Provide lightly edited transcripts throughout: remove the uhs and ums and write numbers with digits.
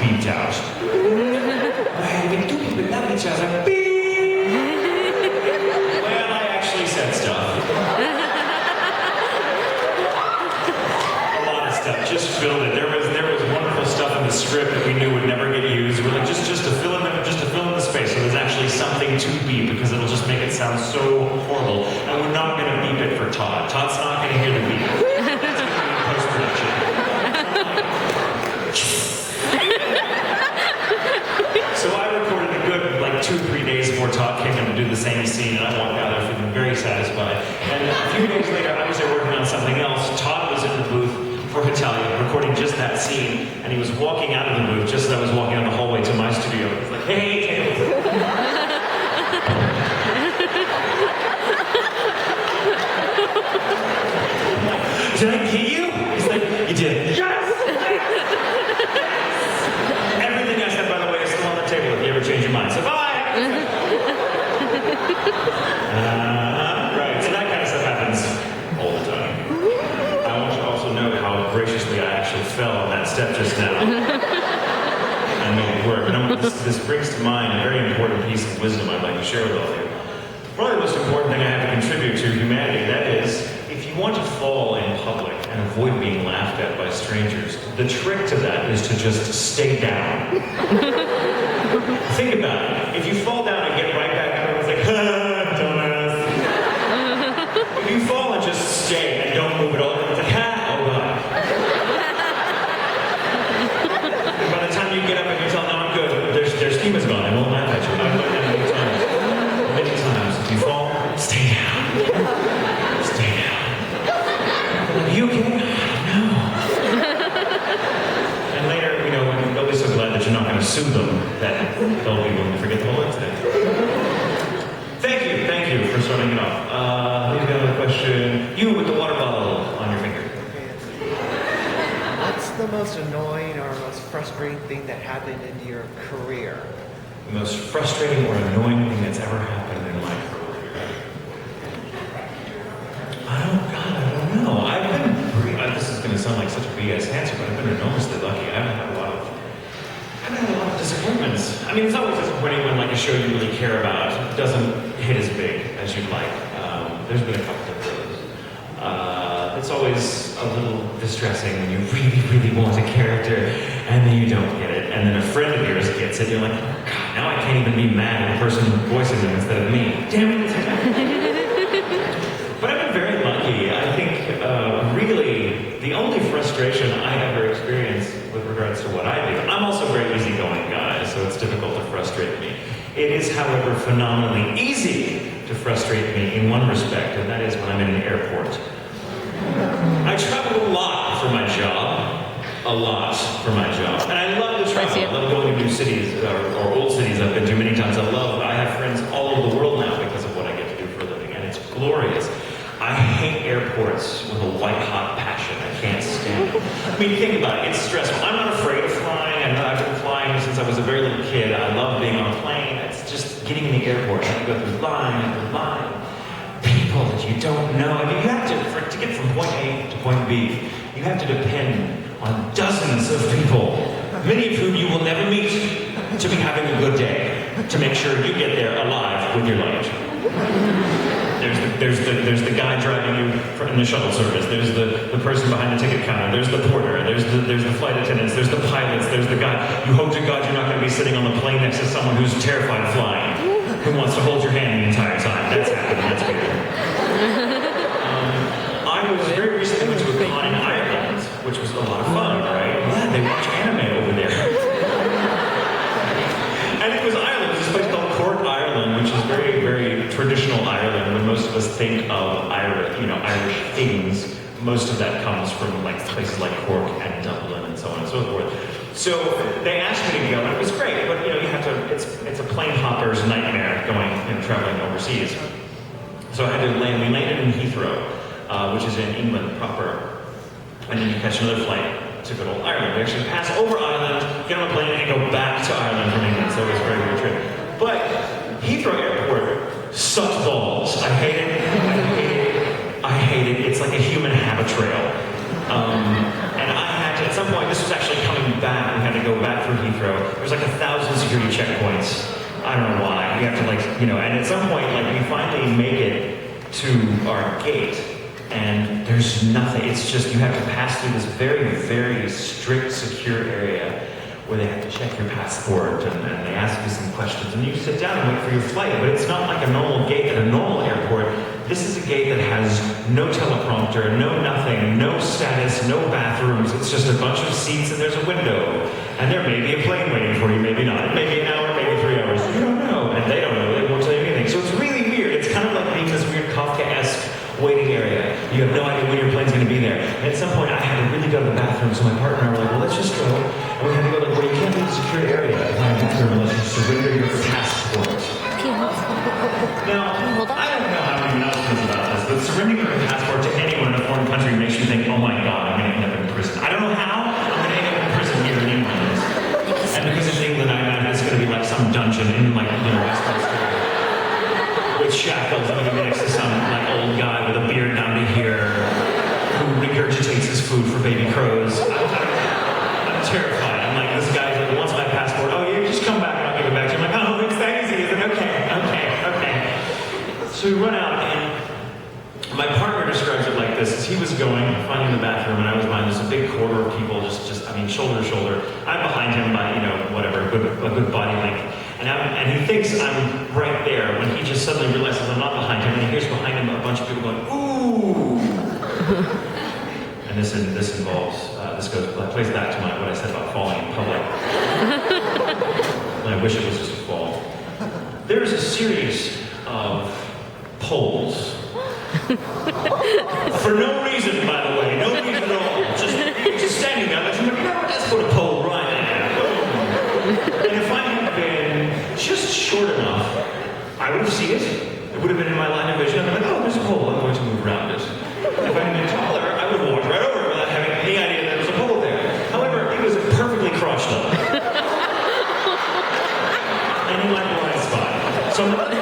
beeped out. We love each other. Beep! Well, I actually said stuff. A lot of stuff. Just filled it. There was wonderful stuff in the script that we knew would never get used. We're like, just to fill in the space, so there's actually something to beep, because it'll just make it sound so horrible. And we're not going to beep it for Todd. Todd's not going to hear the beep. That's going to be post-production. So I recorded a good, 2-3 days before Todd came in to do the same scene, and I walked out there feeling very satisfied. And a few days later, I was there working on something else. Todd was in the booth for Italian, recording just that scene, and he was walking out of the booth just as I was walking down the hallway to my studio. He was like, hey, Tatum. Did I get you? He's like, you did. Yes! Everything I said, by the way, is still on the table if you ever change your mind. So bye! Right, so that kind of stuff happens all the time. I want you to also note how graciously I actually fell on that step just now. I know it worked. But this brings to mind a very important piece of wisdom I'd like to share with all of you. Probably the most important thing I have to contribute to humanity, that is, if you want to fall in public and avoid being laughed at by strangers, the trick to that is to just stay down. Think about it. If you fall down and get right back up, everyone's like, dumbass. If you fall and just stay and don't move at all, everyone's like, oh god. And by the time you get up and you tell, no, I'm good, their steam is gone, they won't laugh at you. I've learned that many times. Many times. If you fall, stay down. Stay down. Are you okay? No. And later, they'll be so glad that you're not going to sue them that they'll be willing to forget the whole incident. Thank you for starting it off. We've got another question. You with the water bottle on your finger. What's the most annoying or most frustrating thing that happened in your career? The most frustrating or annoying thing that's ever happened in my career. I don't know. This is going to sound like such a BS answer, but I've been enormously lucky. I haven't had a lot of disappointments. I mean, it's always disappointing when a show you really care about doesn't hit as big as you'd like. There's been a couple of those. It's always a little distressing when you really, really want a character and then you don't get it. And then a friend of yours gets it. You're like, oh, God, now I can't even be mad at the person who voices him instead of me. Damn it. But I've been very lucky. I think really the only frustration I ever experienced with regards to what I do, I'm also a very easygoing guy, so it's difficult to frustrate me. It is, however, phenomenally easy to frustrate me in one respect, and that is when I'm in an airport. I travel a lot for my job. And I love to travel. I love going to new cities or old cities I've been to many times. I have friends all over the world now because of what I get to do for a living, and it's glorious. I hate airports with a white-hot passion. I can't stand it. I mean, think about it. It's stressful. I'm not afraid of flying. I've been flying since I was a very little kid. I love being on a plane. It's just getting in the airport. I have to go through line after line. People that you don't know. I mean, you have to get from point A to point B, you have to depend on dozens of people, many of whom you will never meet, to be having a good day, to make sure you get there alive with your luggage. There's the guy driving you in the shuttle service. There's the person behind the ticket counter. There's the porter. There's the flight attendants. There's the pilots. There's the guy. You hope to God you're not going to be sitting on the plane next to someone who's terrified of flying, who wants to hold your hand the entire time. That's happening. That's weird. I was very recently went to a con in Ireland, which was a lot of fun, right? Yeah, they watch anime over there. And it was Ireland. It was a place called Cork, Ireland, which is very, very traditional Ireland. When most of us think of Irish things, most of that comes from places like Cork and Dublin and so on and so forth. So they asked me to go, and it was great. But you have to. It's a plane hopper's nightmare traveling overseas. So I had to land. We landed in Heathrow, which is in England proper, and then you catch another flight to go to Ireland. We actually pass over Ireland, get on a plane, and go back to Ireland from England. So it was a very good trip. But Heathrow Airport sucks balls. I hate it. I hate it. It's like a human habit trail. And I had to, at some point, this was actually coming back, we had to go back through Heathrow. There's like 1,000 security checkpoints. I don't know why. We have to and at some point, we finally make it to our gate, and there's nothing. It's just, you have to pass through this very, very strict, secure area where they have to check your passport, and they ask you some questions, and you sit down and wait for your flight. But it's not like a normal gate at a normal airport. This is a gate that has no teleprompter, no nothing, no status, no bathrooms. It's just a bunch of seats and there's a window. And there may be a plane waiting for you, maybe not. It may be an hour, maybe 3 hours. You don't know. And they don't know. They won't tell you anything. So it's really weird. It's kind of like being this weird Kafka-esque waiting area. You have no idea when your plane's going to be there. And at some point, I had to really go to the bathroom. So my partner and I were like, well, let's just go. And we had to go well, you can't leave the secure area to find a bathroom unless you surrender your passport. Now, I don't know how many announcements about this, but surrendering your passport to anyone in a foreign country makes you think, oh my God, I'm going to end up in prison. I don't know how, I'm going to end up in prison here in England. And because it's England, I imagine it's going to be like some dungeon in Westminster with shackles. I'm going to be next to some old guy with a beard down to here who regurgitates his food for baby crows. I'm terrified. I'm like, this guy's like, wants my passport. Oh, you just come back and I'll give it back to you. I'm like, oh, it's that easy, is it? Okay. So we run out, and my partner describes it like this: as he was going, finding the bathroom, and I was behind. There's a big corridor of people, just shoulder to shoulder. I'm behind him by, whatever, a good body length. And he thinks I'm right there when he just suddenly realizes I'm not behind him, and he hears behind him a bunch of people going, ooh. And this involves, plays back to what I said about falling in public. And I wish it was just a fall. There's a series of polls. For no reason, by the way, no reason at all. Just standing there, let's put a poll right there. And if I had been just short enough, I would have seen it. It would have been in my line of vision. I'd be like, oh, there's a poll, I'm going to move around it. If I had been taller, I would have walked right over it without having any idea there was a poll there. However, it was perfectly crotch level. And in my blind spot. So I'm like,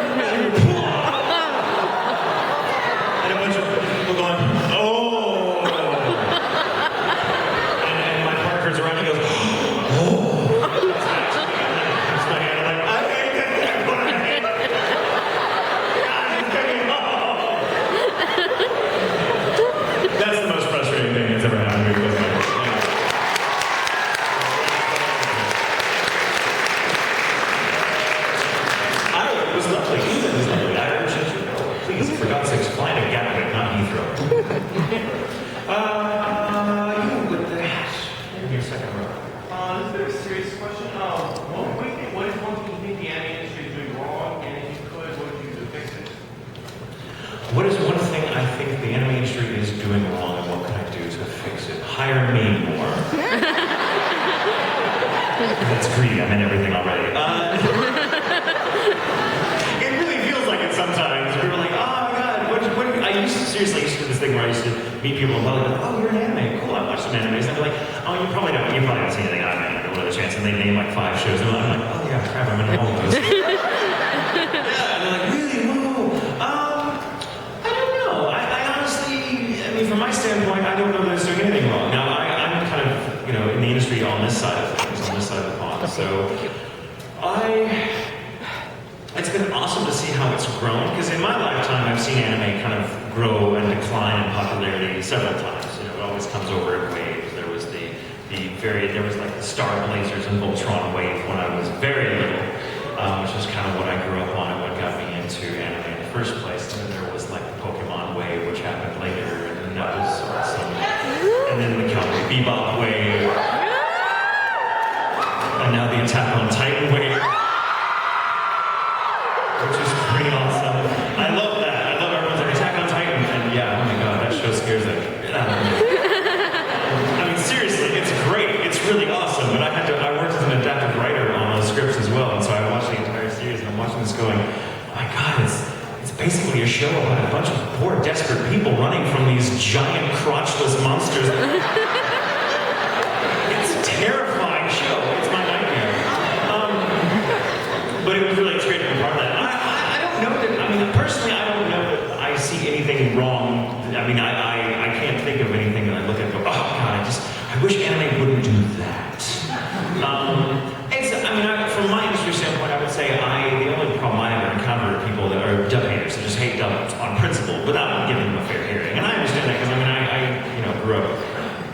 what is one thing I think the anime industry is doing wrong, and what can I do to fix it? Hire me more. That's greedy, I'm in everything already. It really feels like it sometimes. We were like, oh my God, what I used to do this thing where I used to meet people in public, like, oh, you're an anime, cool, I watched some animes. And I'd be like, oh, you probably haven't seen anything I've made, what other chance? And they name like 5 shows, and I'm like, oh yeah, crap, I'm in all of those. Yeah, and they're like, really? Whoa. From my standpoint, I don't know that it's doing anything wrong. Now, I'm kind of, in the industry on this side of things, on this side of the pond. So, it's been awesome to see how it's grown, because in my lifetime, I've seen anime kind of grow and decline in popularity several times. It always comes over in waves. There was there was like the Star Blazers and Voltron wave when I was very little, which was kind of what I grew up on and what got me into anime in the first place. And then there was like the Pokemon wave, which happened later. That was awesome. And then the Cowboy Bebop wave. And now the Attack on Titan wave. Which is pretty awesome. I love that. I love everyone's like, Attack on Titan. And yeah, oh my God, that show scares the shit out of me. I mean, seriously, it's great. It's really awesome. But I worked as an adaptive writer on those scripts as well. And so I watched the entire series, and I'm watching this going, oh my God, it's basically a show about a bunch of poor, desperate people running from these giant, crotchless monsters. It's a terrifying show. It's my nightmare. But it was really great to be part of that. I don't know that, personally, I don't know that I see anything wrong. I can't think of anything that I look at and go, oh God, I wish anime wouldn't do that. without giving them a fair hearing. And I understand that because I grew up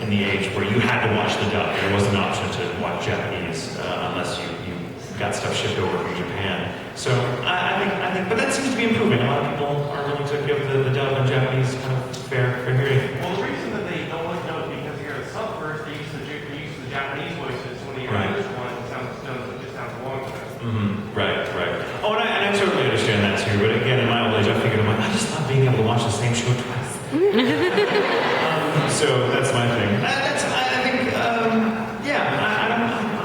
in the age where you had to watch the dub. There was an option to watch Japanese unless you got stuff shipped over from Japan. So I think, but that seems to be improving. A lot of people are willing to give the dub in Japanese kind of fair hearing. Well, the reason that they don't want to know is because here at sub first, they use the Japanese voices. When you hear the English one, it sounds wrong to them. Right. Oh, and I totally understand that too. But again, in my old age, I figured I just love being able to watch the same show twice. So that's my thing. I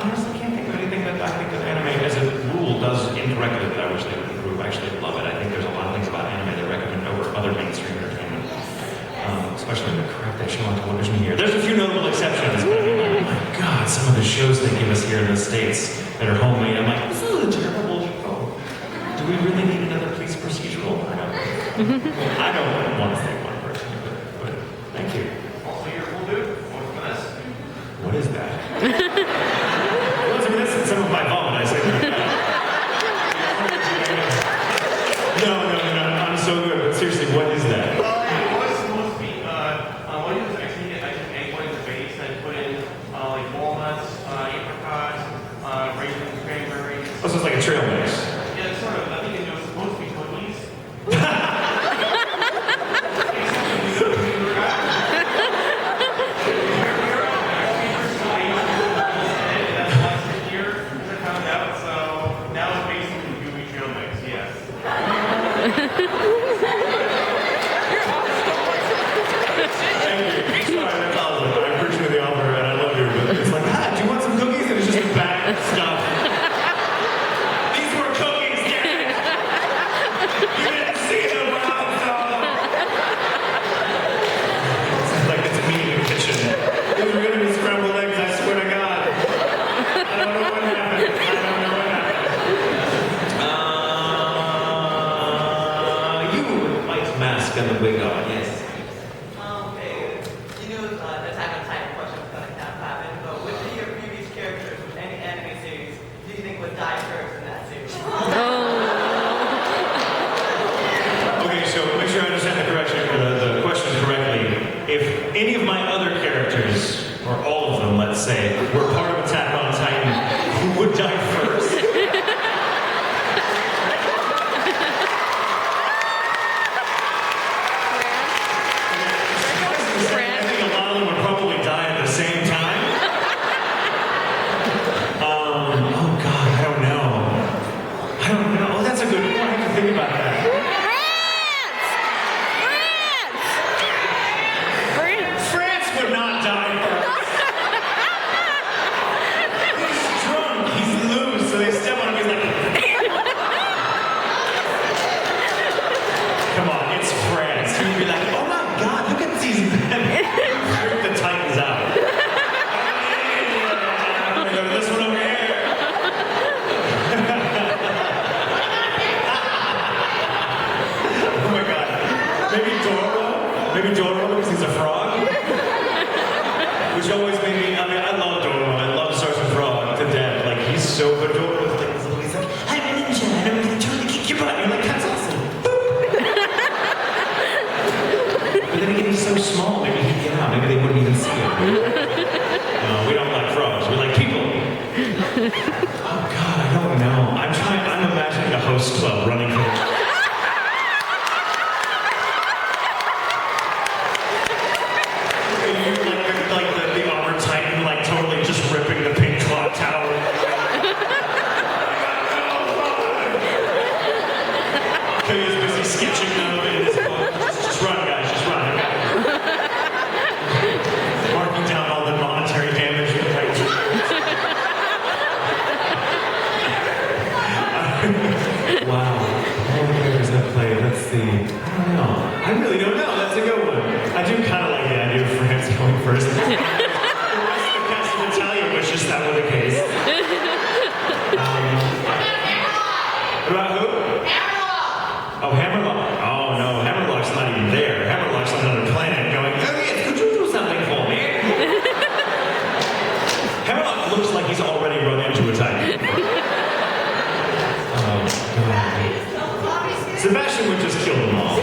honestly can't think of anything that I think that anime as a rule does incorrectly that I wish they would improve. I actually love it. I think there's a lot of things about anime that I recommend over other mainstream entertainment. Especially the crap they show on television here. There's a few notable exceptions, but I mean, oh my god, some of the shows they give us here in the States that are homemade, I'm like, this is a terrible show. Do we really need another police procedural? I don't want to say one person, but thank you. Also, your cool dude, what's for this? What is that? This is some of my vomit, I say. No, I'm so good, but seriously, what is that? Oh, so it's like a trail mix. Yeah, it's sort of. I think it was supposed to be cookies. That's last year, as I found out. So now it's basically gooey trail mix. Yes. Thank you. Sorry, that's awesome. I appreciate the offer and I love you, but it's like, do you want some cookies? And it's just a bag of stuff. And the wig on, yes. Okay, you knew the Attack on Titan question was going to happen, but which of your previous characters from any anime series do you think would die first in that series? Okay, so make sure I understand the question correctly. If any of my other characters, or all of them, let's say, were part of Attack on Titan, who would die first? Maybe Doro, because he's a frog. Which always made me, I love Doro. I love Sergeant Frog to death. Like, he's so adorable. He's like, I'm a ninja, and I'm going to try to kick your butt. And you're like, that's awesome. But then again, he's so small. Maybe he'd get out. Maybe they wouldn't even see him. No, we don't like frogs. We like people. Oh, God, I don't know. I'm imagining a host club running for first. The cast of Italian wishes that were the case. About who? Hammerlock! Oh, Hammerlock. Oh, no, Hammerlock's not even there. Hammerlock's on another planet going, oh, yes, could you do something for me? Hammerlock looks like he's already run into a Titan. Oh, God. Sebastian would just kill them all.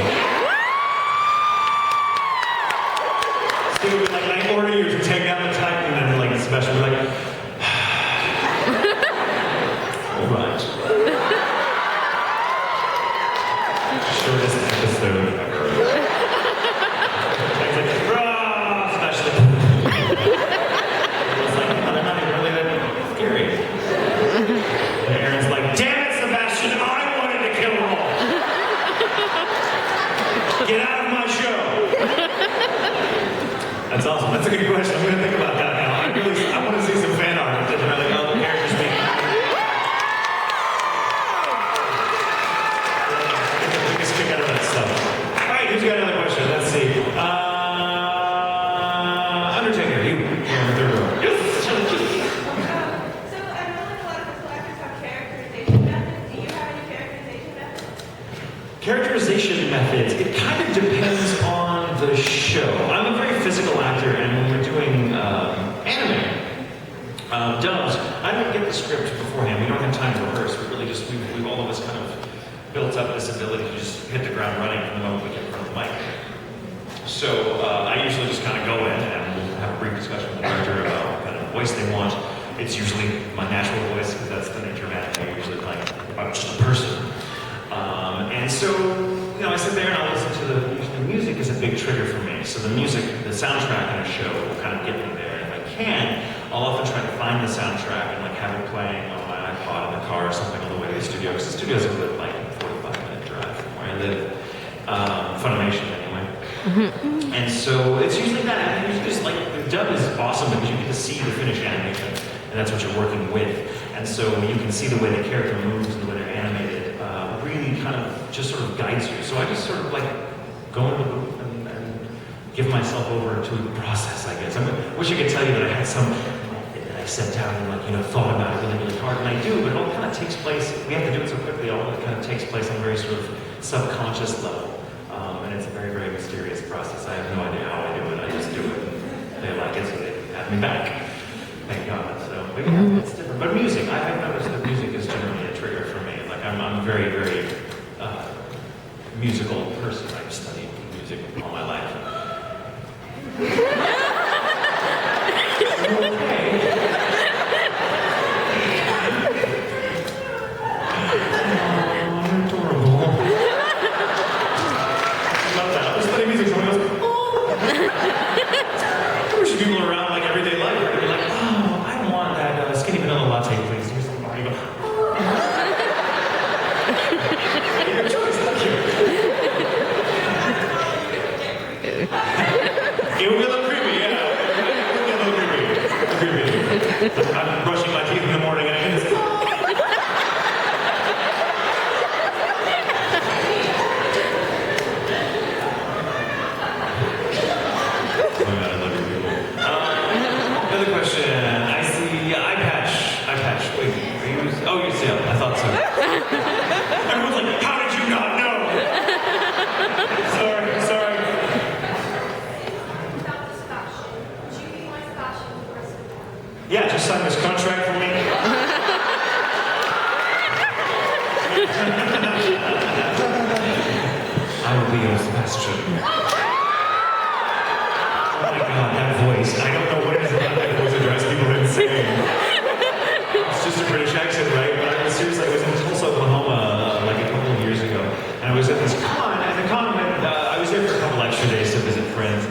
Characterization methods, it kind of depends on the show. I'm a very physical actor, and when we're doing anime dubs, I don't get the script beforehand. We don't have time to rehearse. We really just, we've all of us kind of built up this ability to just hit the ground running from the moment we get in front of the mic. So I usually just kind of go in and we'll have a brief discussion with the director about what kind of voice they want. It's usually my natural voice, because that's the nature of anime. Usually playing about just a person. And so, you know, I sit there and I listen to the music is a big trigger for me. So the music, the soundtrack in a show will kind of get me there. And if I can, I'll often try to find the soundtrack and like have it playing on my iPod in the car or something on the way to the studio. Because the studio's a good like 45-minute drive from where I live. Funimation anyway. And so it's usually that. And usually just like the dub is awesome because you get to see the finished animation. And that's what you're working with. And so you can see the way the character moves and the way they're animated. Really kind of just sort of guides you. So I just sort of like go in the booth and give myself over to the process, I guess. I wish I could tell you that I had some that I sat down and like, you know, thought about it really, really hard, and I do, but it all kind of takes place, we have to do it so quickly, all it kind of takes place on a very sort of subconscious level. And it's a very, very mysterious process. I have no idea how I do it, I just do it. They like it, so they have me back. Thank God. So, but yeah, it's different. But music, I have noticed that music is generally a trigger for me. Like I'm a very, very musical person. I've studied music all my life. Adorable. I love that. I was studying music, someone goes, oh. I wish people around like everyday life would be like, oh, I want that skinny vanilla latte, please. Here's some you go, your choice, thank you. It would be a little creepy, yeah. It would be a little creepy. I'm brushing my teeth in the morning and I get this. Oh my God, I love you people. Another question. I see eye patch. Wait, are you? Oh, you see. I thought so. Everyone's like, how did you not know? Sorry. Yeah, just sign this contract for me. I will be your Sebastian. Oh my God, that voice. I don't know what it is about that voice that drives people insane. It's just a British accent, right? But I was seriously, I was in Tulsa, Oklahoma, like a couple of years ago. And I was at this con, and the con went, I was there for a couple extra days to visit friends.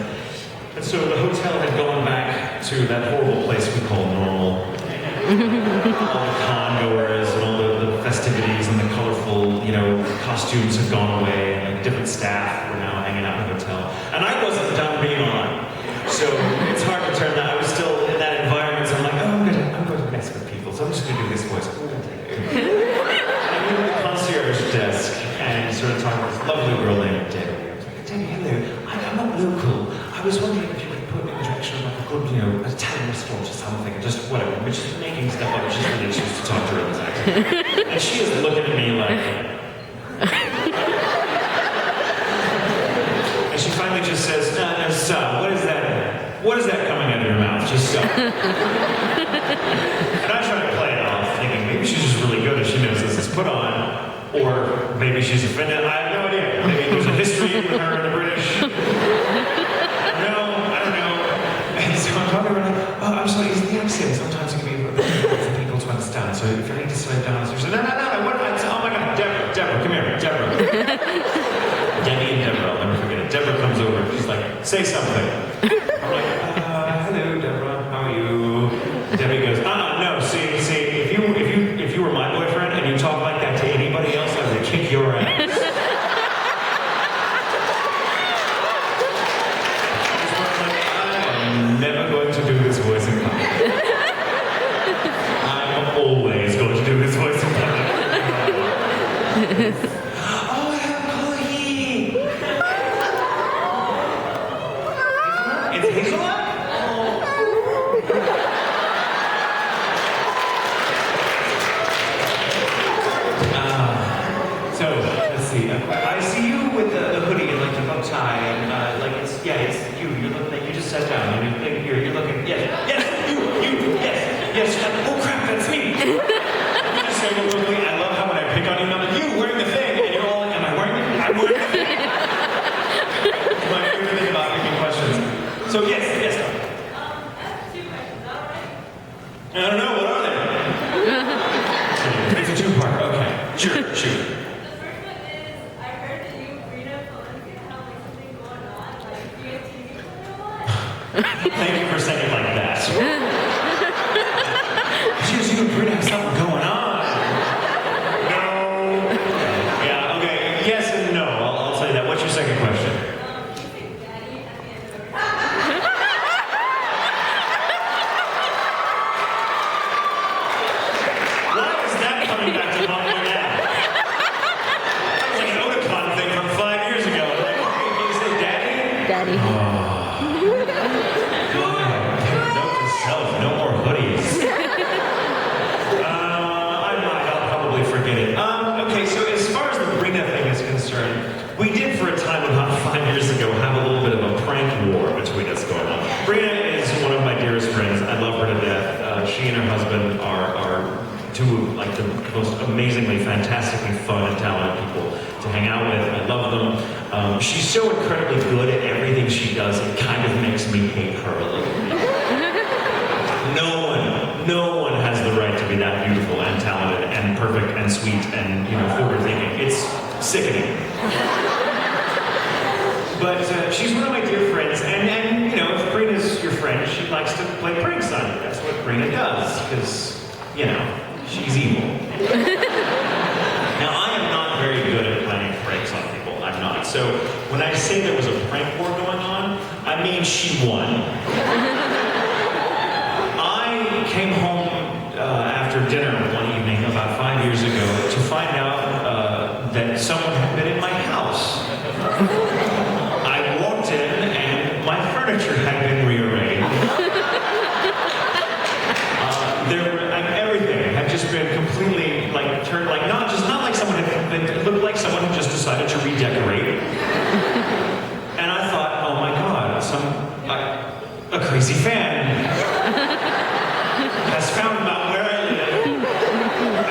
And so the hotel had gone back to that horrible place we call normal. All the con-goers and all the festivities and the colorful, you know, costumes had gone away, and like, different staff were now hanging out in the hotel. And I wasn't done being on. So it's hard to turn that. I was still in that environment, so I'm like, oh, I'm going to mess with people, so I'm just going to do this voice. And I went to the concierge desk and started talking to this lovely girl named Debbie. I was like, Debbie, hello, I'm not local. I was wondering if you could put me in the direction of like a good, you know, Italian restaurant or something, and just whatever. But she's making stuff up, she's really choose to talk to her in this accent. And she is looking at me like... And she finally just says, no, stop, what is that? What is that coming out of your mouth? Just stop. And I try to play it off, thinking maybe she's just really good and she knows this is put on, or maybe she's offended. I have no idea. Maybe there's a history with her and the British. So I'm talking about, oh, I'm sorry, it's the accent. Sometimes it can be a bit difficult for people to understand. So if I need to slow it down, she said, no, what? Oh my God, Deborah, come here, Deborah. Debbie and Deborah, I'll never forget it. Deborah comes over, she's like, say something. I'm like, hello, Deborah, how are you? Debbie goes, no, see, if you were my boyfriend and you talk like that to anybody else, I would kick your ass. Never going to do this voice in public. I'm always going to do this voice in public. Oh, I have coffee! It's hazelnut? coming back to mom and dad. That was like an Otakon thing from 5 years ago. Like, hey, can you say daddy? Daddy. Note to self, no more hoodies. I'll probably forget it. Okay, so as far as the Brina thing is concerned, we did for a time about 5 years ago have a little bit of a prank war between us going on. Brina is one of my dearest friends. I love her to death. She and her husband are two of like the most amazingly, fantastically fun and talented people to hang out with. I love them. She's so incredibly good at everything she does, it kind of makes me hate her a little bit. No one has the right to be that beautiful and talented and perfect and sweet and, forward-thinking. It's sickening. But she's one of my dear friends, and if Brina's your friend, she likes to play pranks on you. That's what Brina does, because, she's evil. Now, I am not very good at playing pranks on people. I'm not. So when I say there was a prank war going on, I mean she won. I came home after dinner one evening about 5 years ago to find out that someone had been in my house. I walked in and my furniture had been rearranged. Everything had just been completely turned not like someone had been. It looked like someone had just decided to redecorate. And I thought, oh my God, a crazy fan has found out where I live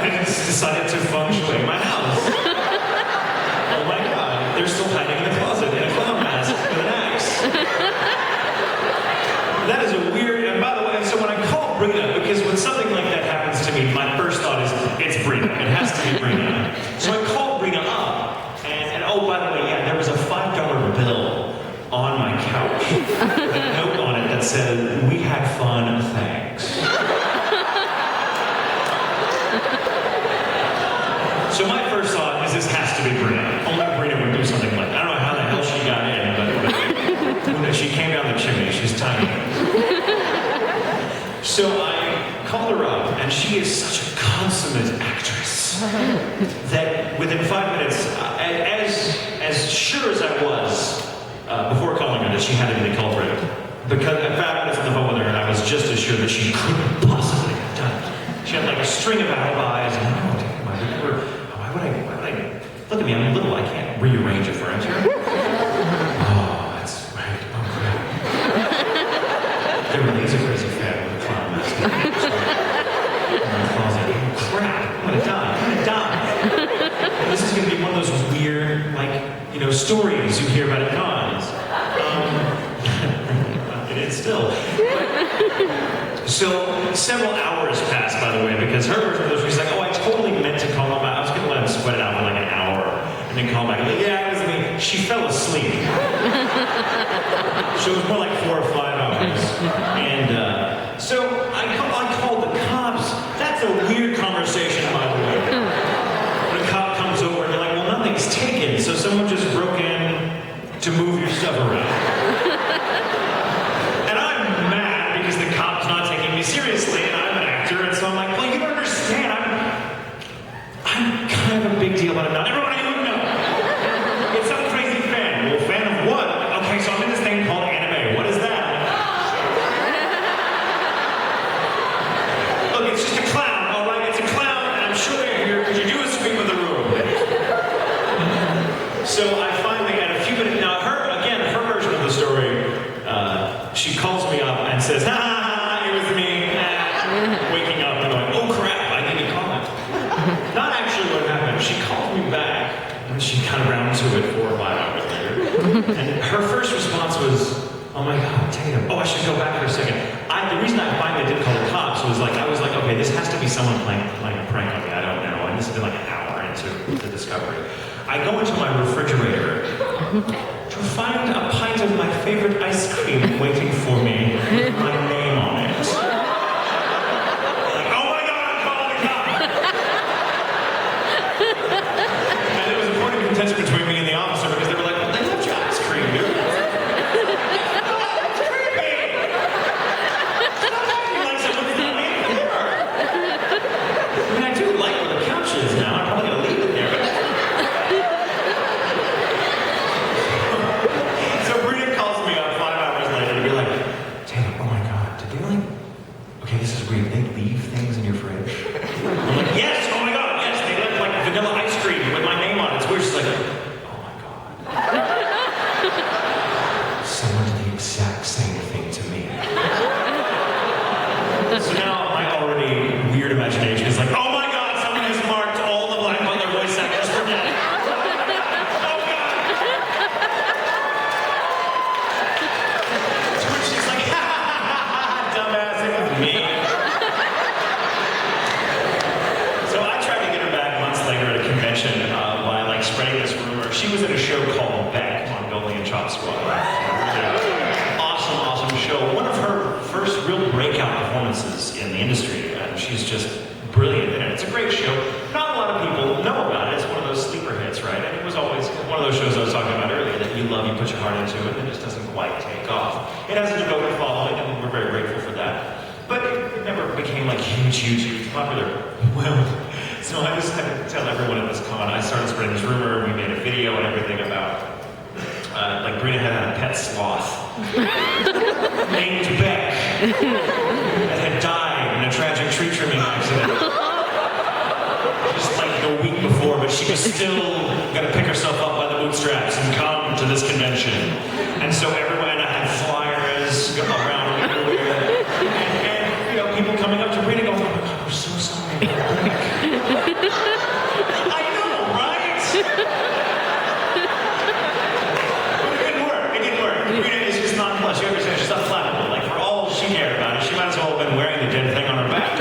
and has decided to feng shui my house. Oh my God, they're still hiding in the closet in a clown mask with an axe. That is a weird, and by the way, so when I call Brina, because when something like that happens to me, my first thought is, it's Brina. It has to be Brina. So I called Brina up, and oh, by the way, yeah, there was a $5 bill on my couch with a note on it that said, "We had fun, thanks." So my first thought is this has to be Brina. Only Brina would do something like that. I don't know how the hell she got in, but she came down the chimney. She's tiny. So I called her up, and she is such a consummate actress that within 5 minutes, as sure as I was before calling her that she had to be the culprit, because at 5 minutes on the phone with her, I was just as sure that she couldn't possibly have done it. She had a string of alibis, and why would I? Look at me, I'm little. I can't rearrange a furniture. Oh, that's right. Oh crap. There really is a crazy fan with a clown mask in my closet. Oh crap! I'm gonna die. And this is gonna be one of those weird, stories you hear about at cons. It is still. So several hours passed, by the way, because her version of this, she's like, "Oh, I totally meant to call him out. I was gonna let him sweat it out for like an hour, and then call back." I'm like, "Yeah, it was me." She fell asleep. So it was more like 4 or 5 hours, and so I called the cops. That's a weird conversation, by the way. When a cop comes over and they're like, "Well, nothing's taken, so someone just broke in to move your stuff around." And I'm mad because the cop's not taking me seriously, and I'm an actor, and so I'm like, "Well, you don't understand. I'm kind of a big deal, but I'm not. Everybody would know. It's some crazy fan." "Well, fan of what?" "Okay, so I'm in this thing called anime. What is that?" "Look, it's just a clown, all right? It's a clown, and I'm sure they're here. Could you do a sweep of the room?" So I finally, at a few minutes, now her version of the story, she calls me up and says, "Ha, it was me." Waking up and going, "Oh crap, I need to call him." Not actually what happened. She called me back, and she got around to it 4 or 5 hours later. And her first response was, "Oh my God, Tatum. Oh, I should go back for a second." The reason I finally did call the cops was I was like, okay, this has to be someone playing a prank on me. I don't know. And this has been like an hour into the discovery. I go into my refrigerator to find a pint of my favorite ice cream waiting for me with my name on it. Like, oh my God, I'm calling the cops! And it was a point of contention between me and the officer because they were like, "Well, they left you ice cream, dude." That's creepy! Stop acting like someone's not me. I mean, I do like where the couch show called Beck, Mongolian Chop Squad. Really awesome show. One of her first real breakout performances in the industry, and she's just brilliant in it. It's a great show. Not a lot of people know about it. It's one of those sleeper hits, right? And it was always one of those shows I was talking about earlier that you love, you put your heart into it, and it just doesn't quite take off. It has a devoted following, and we're very grateful for that. But it never became like huge popular. Well, so I just had to tell everyone at this con, I started spreading this rumor, we made a video and everything about, like Brina had a pet sloth named Beck that had died in a tragic tree trimming accident. Just like a week before, but she was still gonna pick herself up by the bootstraps and come to this convention. And so everyone, I had flyers around everywhere. And you know, people coming up to Brina going, oh my God, we're so sorry about Beck. I know, right? But it didn't work. It didn't work. Brina is just not plus. You understand? She's not flammable. Like, for all she cared about it, she might as well have been wearing the dead thing on her back.